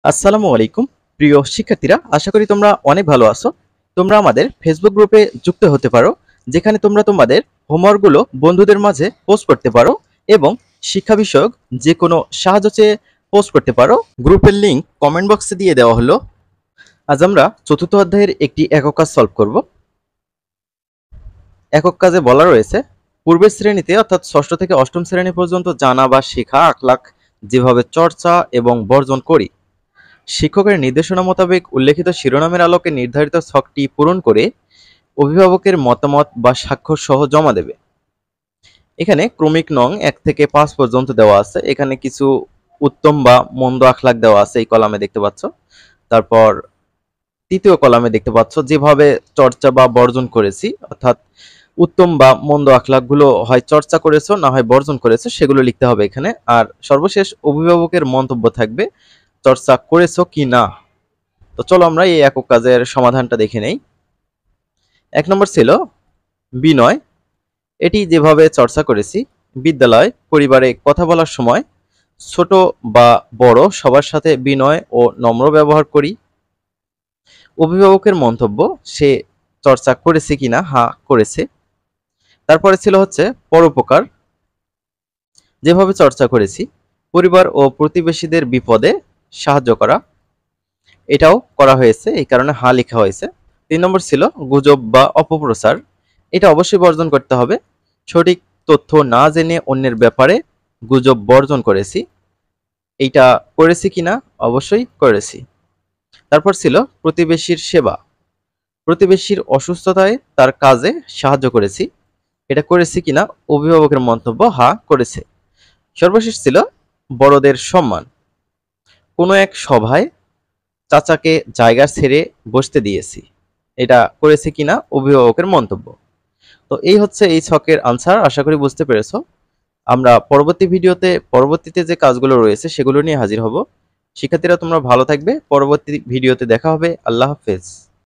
আসসালামু আলাইকুম প্রিয় শিক্ষার্থীরা, আশা করি তোমরা অনেক ভালো আছো। তোমরা আমাদের ফেসবুক গ্রুপে যুক্ত হতে পারো, যেখানে তোমরা তোমাদের হোমওয়ার্কগুলো বন্ধুদের মাঝে পোস্ট করতে পারো এবং শিক্ষা বিষয়ক যে কোনো সাহায্য চেয়ে পোস্ট করতে পারো। গ্রুপের লিংক কমেন্ট বক্সে দিয়ে দেওয়া হলো। আজ আমরা চতুর্থ অধ্যায়ের একটি একক কাজ সলভ করব। একক কাজে বলা রয়েছে, পূর্বের শ্রেণীতে অর্থাৎ ষষ্ঠ থেকে অষ্টম শ্রেণী পর্যন্ত জানা বা শেখা আখলাক যেভাবে চর্চা এবং বর্জন করি, শিক্ষকের নির্দেশনা মোতাবেক উল্লেখিত শিরোনামের আলোকে নির্ধারিত ছকটি পূরণ করে অভিভাবকের মতামত বা স্বাক্ষর সহ জমা দেবে। এখানে ক্রমিক নং 1 থেকে 5 পর্যন্ত দেওয়া আছে। এখানে কিছু উত্তম বা মন্দ আখলাক দেওয়া আছে, এই কলামে দেখতে পাচ্ছ। তারপর তৃতীয় কলামে দেখতে পাচ্ছ যেভাবে চর্চা বা বর্জন করেছি, অর্থাৎ উত্তম বা মন্দ আখলাকগুলো হয় চর্চা করেছো না হয় বর্জন করেছো, সেগুলো লিখতে হবে এখানে। আর সর্বশেষ অভিভাবকের মন্তব্য থাকবে, চর্চা করেছো কি না। তো চলো আমরা এই একক কাজের সমাধানটা দেখে নেই। 1 নম্বর ছিল বিনয়। এটি যেভাবে চর্চা করেছি, বিদ্যালয় পরিবারে কথা বলার সময় ছোট বা বড় সবার সাথে বিনয় ও নম্র ব্যবহার করি। অভিভাবকের মন্তব্য, সে চর্চা করেছে কিনা, হ্যাঁ করেছে। তারপরে ছিল হচ্ছে পরোপকার। যেভাবে চর্চা করেছি, পরিবার ও প্রতিবেশীদের বিপদে সাহায্য করা, এটাও করা হয়েছে, এই কারণে হ্যাঁ লেখা হয়েছে। 3 নম্বর ছিল গুজব বা অপপ্রচার। এটা অবশ্যই বর্জন করতে হবে। সঠিক তথ্য না জেনে অন্যের ব্যাপারে গুজব বর্জন করেছি। এইটা করেছি কিনা, অবশ্যই করেছি। তারপর ছিল প্রতিবেশীর সেবা। প্রতিবেশীর অসুস্থতায় তার কাজে সাহায্য করেছি। এটা করেছি কিনা, অভিভাবকের মন্তব্য হ্যাঁ করেছে। সর্বশেষ ছিল বড়দের সম্মান। কোনো এক সভায় চাচাকে জায়গা ছেড়ে বসতে দিয়েছি। এটা করেছে কিনা, অভিভাবকের মন্তব্য। তো এই হচ্ছে এই ছকের আনসার। আশা করি বুঝতে পেরেছো। আমরা পরবর্তী ভিডিওতে পরবর্তীতে যে কাজগুলো রয়েছে সেগুলো নিয়ে হাজির হব। শিক্ষার্থীরা তোমরা ভালো থাকবে। পরবর্তী ভিডিওতে দেখা হবে। আল্লাহ হাফেজ।